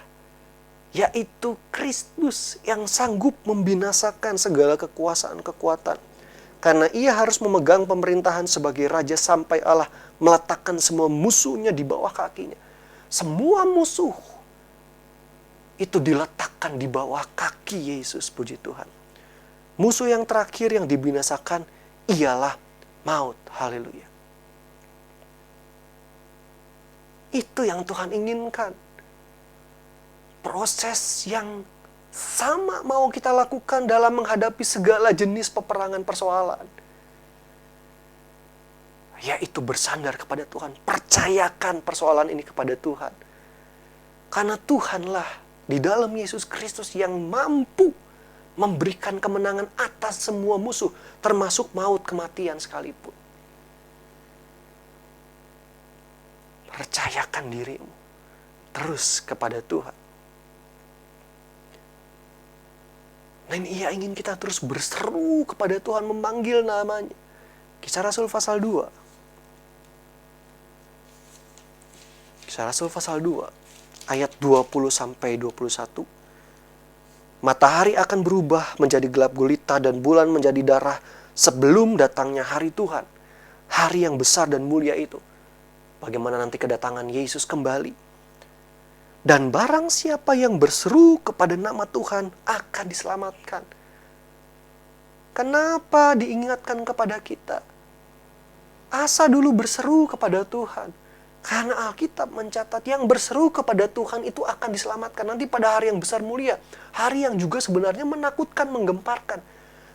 yaitu Kristus, yang sanggup membinasakan segala kekuasaan, kekuatan. Karena ia harus memegang pemerintahan sebagai raja sampai Allah meletakkan semua musuhnya di bawah kakinya. Semua musuh itu diletakkan di bawah kaki Yesus, puji Tuhan. Musuh yang terakhir yang dibinasakan ialah maut. Haleluya. Itu yang Tuhan inginkan. Proses yang sama mau kita lakukan dalam menghadapi segala jenis peperangan, persoalan. Yaitu bersandar kepada Tuhan. Percayakan persoalan ini kepada Tuhan. Karena Tuhanlah di dalam Yesus Kristus yang mampu memberikan kemenangan atas semua musuh, termasuk maut, kematian sekalipun. Percayakan dirimu terus kepada Tuhan. Dan ia ingin kita terus berseru kepada Tuhan, memanggil namanya. Kisah Rasul pasal 2. Kisah Rasul pasal 2 ayat 20 sampai 21. Matahari akan berubah menjadi gelap gulita dan bulan menjadi darah sebelum datangnya hari Tuhan. Hari yang besar dan mulia itu. Bagaimana nanti kedatangan Yesus kembali. Dan barang siapa yang berseru kepada nama Tuhan akan diselamatkan. Kenapa diingatkan kepada kita? Asa dulu berseru kepada Tuhan. Karena Alkitab mencatat yang berseru kepada Tuhan itu akan diselamatkan. Nanti pada hari yang besar mulia. Hari yang juga sebenarnya menakutkan, menggemparkan.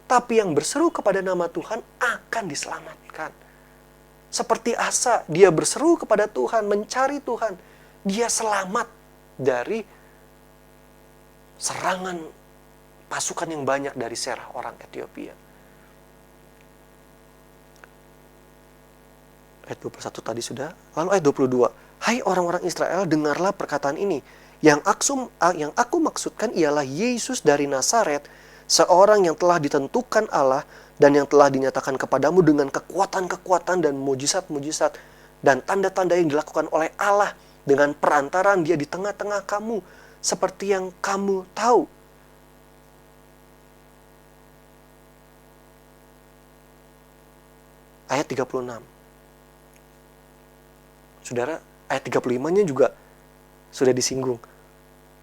Tapi yang berseru kepada nama Tuhan akan diselamatkan. Seperti Asa, dia berseru kepada Tuhan, mencari Tuhan. Dia selamat dari serangan pasukan yang banyak dari Serah orang Ethiopia. Ayat 21 tadi sudah. Lalu ayat 22. Hai orang-orang Israel, dengarlah perkataan ini. Yang aku maksudkan ialah Yesus dari Nazaret, seorang yang telah ditentukan Allah dan yang telah dinyatakan kepadamu dengan kekuatan-kekuatan dan mujizat-mujizat dan tanda-tanda yang dilakukan oleh Allah dengan perantaraan dia di tengah-tengah kamu, seperti yang kamu tahu. Ayat 36. Saudara, ayat 35-nya juga sudah disinggung.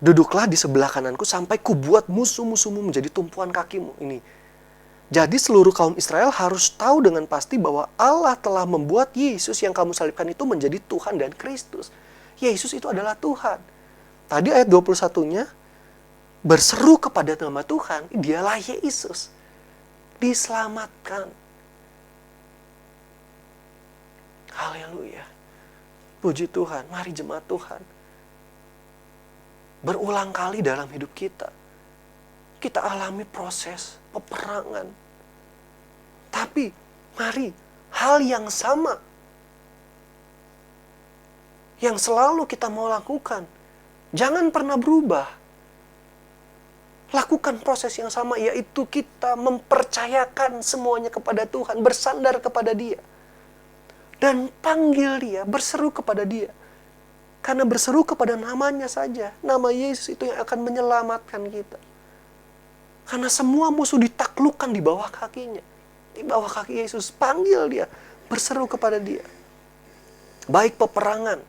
Duduklah di sebelah kananku sampai kubuat musuh-musuhmu menjadi tumpuan kakimu. Ini. Jadi seluruh kaum Israel harus tahu dengan pasti bahwa Allah telah membuat Yesus yang kamu salibkan itu menjadi Tuhan dan Kristus. Yesus itu adalah Tuhan. Tadi ayat 21-nya berseru kepada nama Tuhan, dialah Yesus. Diselamatkan. Haleluya. Puji Tuhan, mari jemaat Tuhan. Berulang kali dalam hidup kita, kita alami proses peperangan. Tapi, mari, hal yang sama yang selalu kita mau lakukan, jangan pernah berubah. Lakukan proses yang sama, yaitu kita mempercayakan semuanya kepada Tuhan, bersandar kepada Dia. Dan panggil Dia, berseru kepada Dia. Karena berseru kepada namanya saja, nama Yesus itu yang akan menyelamatkan kita. Karena semua musuh ditaklukkan di bawah kakinya. Di bawah kaki Yesus, panggil Dia, berseru kepada Dia. Baik peperangan,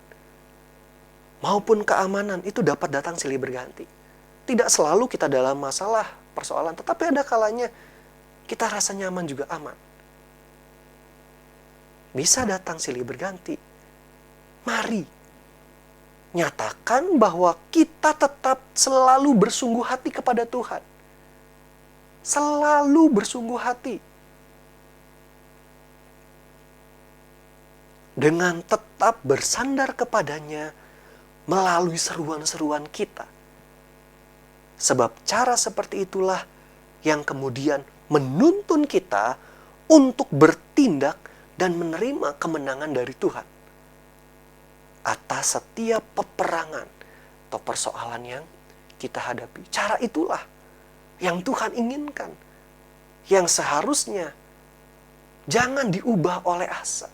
maupun keamanan itu dapat datang silih berganti. Tidak selalu kita dalam masalah, persoalan, tetapi ada kalanya kita rasa nyaman juga aman. Bisa datang silih berganti. Mari nyatakan bahwa kita tetap selalu bersungguh hati kepada Tuhan. Selalu bersungguh hati. Dengan tetap bersandar kepadanya melalui seruan-seruan kita. Sebab cara seperti itulah yang kemudian menuntun kita untuk bertindak dan menerima kemenangan dari Tuhan atas setiap peperangan atau persoalan yang kita hadapi. Cara itulah yang Tuhan inginkan, yang seharusnya jangan diubah oleh Asa.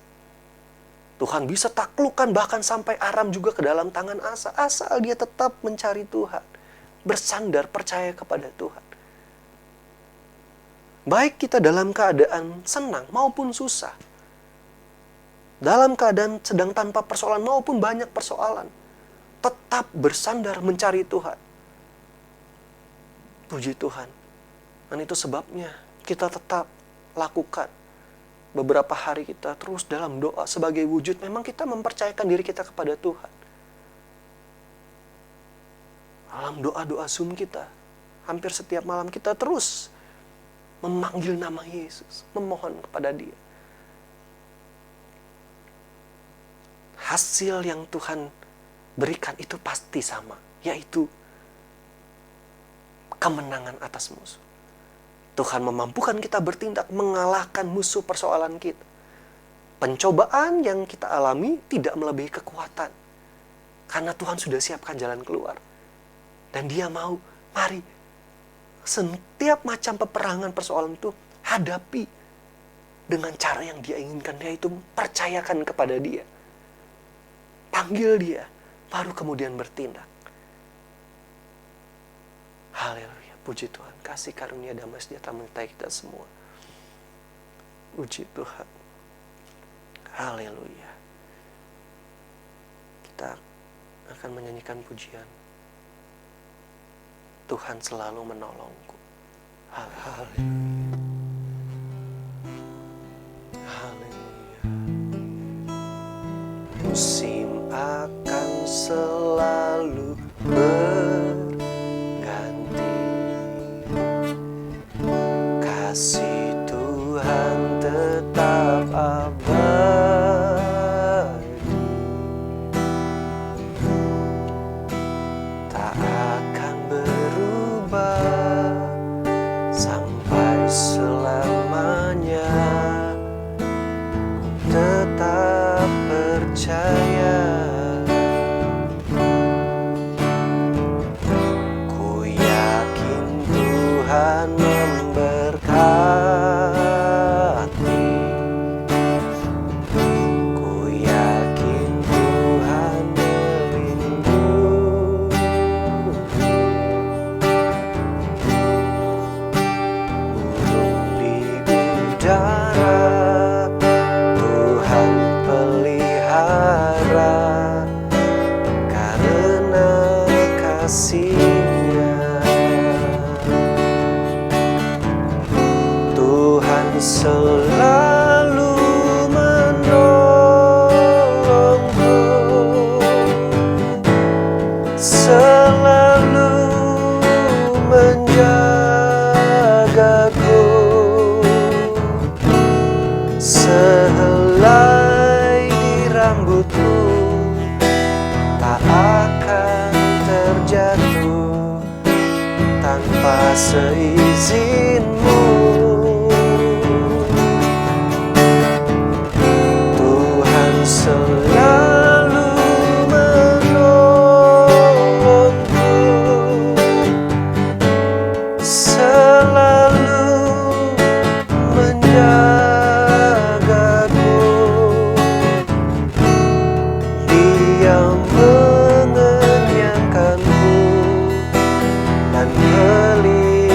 Tuhan bisa taklukkan bahkan sampai Aram juga ke dalam tangan Asa, asal dia tetap mencari Tuhan, bersandar percaya kepada Tuhan. Baik kita dalam keadaan senang maupun susah, dalam keadaan sedang tanpa persoalan maupun banyak persoalan, tetap bersandar mencari Tuhan. Puji Tuhan. Dan itu sebabnya kita tetap lakukan. Beberapa hari kita terus dalam doa sebagai wujud memang kita mempercayakan diri kita kepada Tuhan. Dalam doa-doa Zoom kita, hampir setiap malam kita terus memanggil nama Yesus, memohon kepada Dia. Hasil yang Tuhan berikan itu pasti sama, yaitu kemenangan atas musuh. Tuhan memampukan kita bertindak mengalahkan musuh persoalan kita. Pencobaan yang kita alami tidak melebihi kekuatan. Karena Tuhan sudah siapkan jalan keluar. Dan Dia mau, mari, setiap macam peperangan persoalan itu hadapi dengan cara yang Dia inginkan, yaitu percayakan kepada Dia. Panggil Dia, baru kemudian bertindak. Haleluya. Puji Tuhan, kasih karunia damai sejahtera menyertai kita semua. Puji Tuhan. Haleluya. Kita akan menyanyikan pujian. Tuhan selalu menolongku. Haleluya. Haleluya. Musim akan selalu berganti. Kasih Tuhan tetap abadi, tak akan berubah sampai selamanya. Tetap percaya, ku yakin Tuhan memberkati, ku yakin Tuhan melindungi. Burung di udara Tuhan pelihara, karena kasih-Nya. Tuhan selalu menolongku, selalu menjagaku. Sehelai di rambutmu tak akan terjatuh tanpa seizinmu. Tuhan selalu menolongku, selalu menjagaku. Dia mengenyangkanku dan meliharaku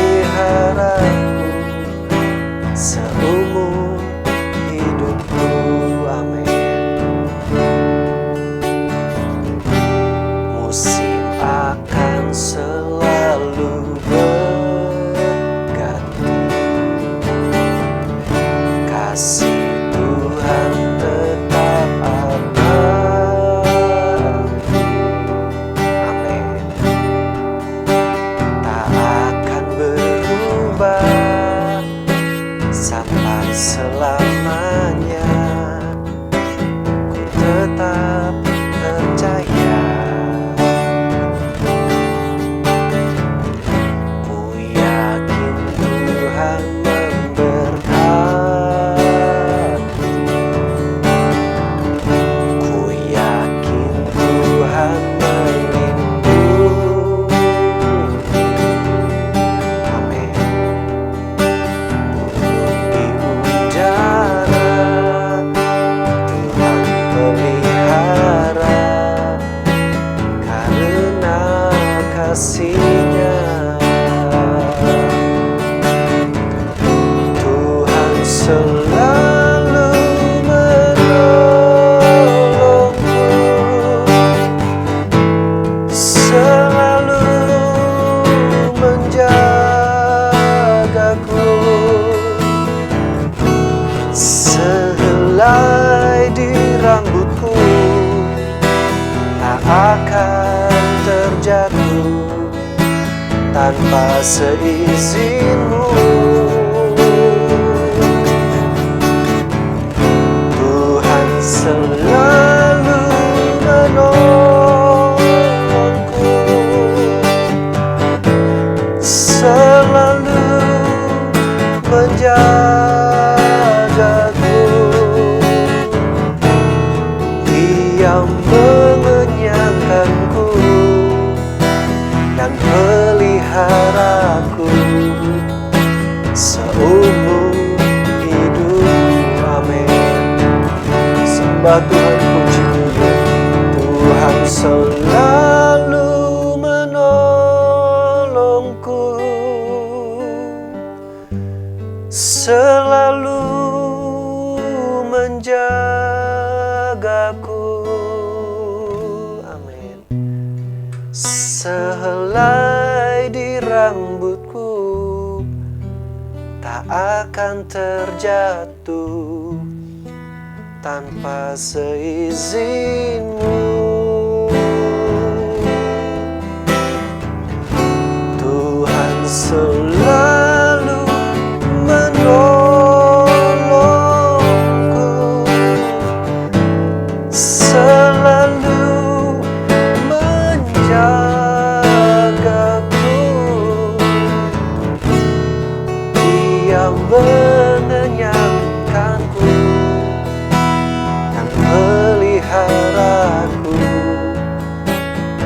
tanpa seizinmu. Tuhan selalu menolongku, selalu menjagaku. Dia mengenyangkanku dan peliharaku seumur hidup. Amin. Sembah Tuhan, puji Dia. Tuhan selalu menolongku, selalu menjagaku. Amin. Sehelai di rambutku tak akan terjatuh tanpa seizinmu. Tuhan selalu menolongku, selalu menjagaku. Dia mengenyangkanku dan peliharaku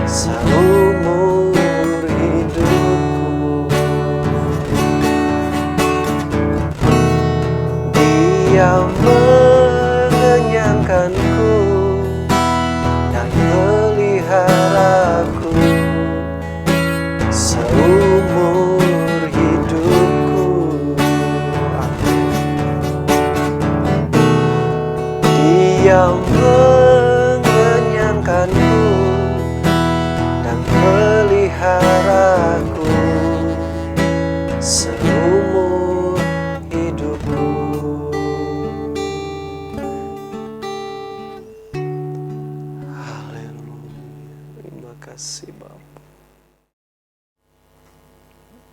seumur hidupku. Dia mengenyangkanku dan peliharaku seumur hidupku. Amin. Dia mengenyangkanku dan peliharaku seumur hidupku. Haleluya. Terima kasih Bapa.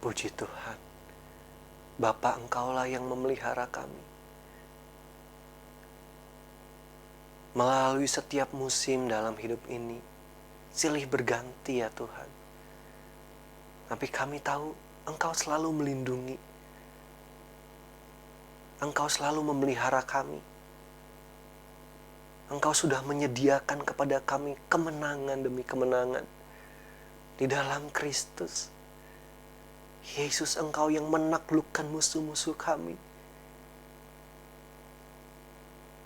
Puji Tuhan. Bapa, Engkaulah yang memelihara kami. Melalui setiap musim dalam hidup ini, silih berganti ya Tuhan. Tapi kami tahu Engkau selalu melindungi. Engkau selalu memelihara kami. Engkau sudah menyediakan kepada kami kemenangan demi kemenangan di dalam Kristus. Yesus, Engkau yang menaklukkan musuh-musuh kami.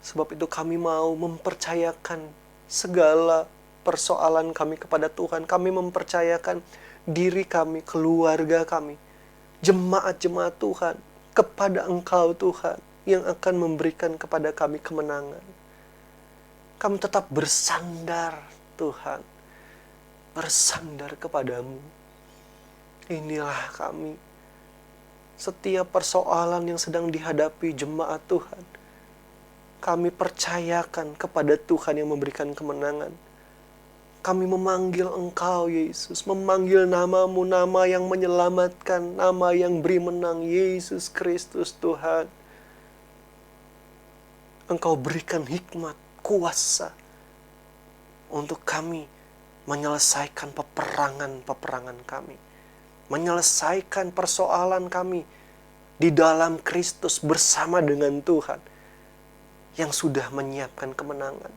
Sebab itu kami mau mempercayakan segala persoalan kami kepada Tuhan. Kami mempercayakan diri kami, keluarga kami, jemaat-jemaat Tuhan kepada Engkau Tuhan yang akan memberikan kepada kami kemenangan. Kami tetap bersandar Tuhan, bersandar kepadamu. Inilah kami. Setiap persoalan yang sedang dihadapi jemaat Tuhan, kami percayakan kepada Tuhan yang memberikan kemenangan. Kami memanggil Engkau Yesus, memanggil nama-Mu, nama yang menyelamatkan, nama yang beri menang, Yesus Kristus Tuhan. Engkau berikan hikmat, kuasa untuk kami menyelesaikan peperangan-peperangan kami. Menyelesaikan persoalan kami di dalam Kristus bersama dengan Tuhan yang sudah menyiapkan kemenangan.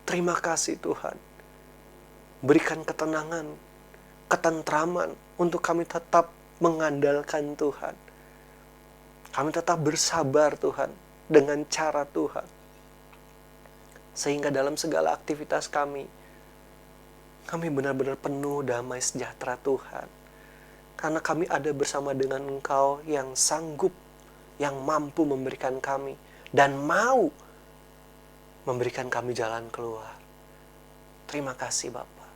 Terima kasih Tuhan. Berikan ketenangan, ketentraman untuk kami tetap mengandalkan Tuhan. Kami tetap bersabar Tuhan dengan cara Tuhan. Sehingga dalam segala aktivitas kami benar-benar penuh damai sejahtera Tuhan. Karena kami ada bersama dengan Engkau yang sanggup, yang mampu memberikan kami dan mau memberikan kami jalan keluar. Terima kasih Bapa.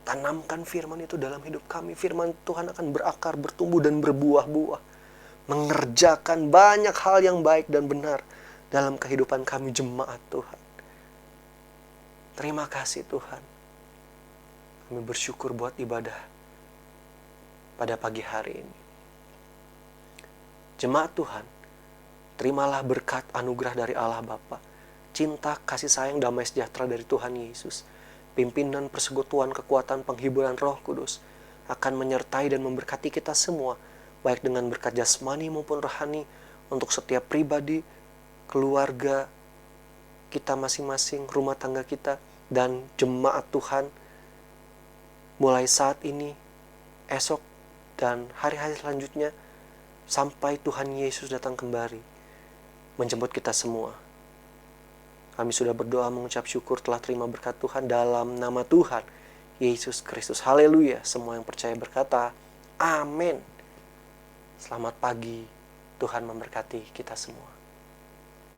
Tanamkan firman itu dalam hidup kami. Firman Tuhan akan berakar, bertumbuh dan berbuah-buah. Mengerjakan banyak hal yang baik dan benar dalam kehidupan kami jemaat Tuhan. Terima kasih Tuhan. Kami bersyukur buat ibadah pada pagi hari ini. Jemaat Tuhan, terimalah berkat anugerah dari Allah Bapa, cinta, kasih sayang, damai sejahtera dari Tuhan Yesus, pimpinan, persekutuan, kekuatan, penghiburan Roh Kudus akan menyertai dan memberkati kita semua, baik dengan berkat jasmani maupun rohani, untuk setiap pribadi, keluarga kita masing-masing, rumah tangga kita, dan jemaat Tuhan mulai saat ini, esok, dan hari-hari selanjutnya, sampai Tuhan Yesus datang kembali menjemput kita semua. Kami sudah berdoa mengucap syukur telah terima berkat Tuhan dalam nama Tuhan Yesus Kristus. Haleluya. Semua yang percaya berkata, amin. Selamat pagi. Tuhan memberkati kita semua.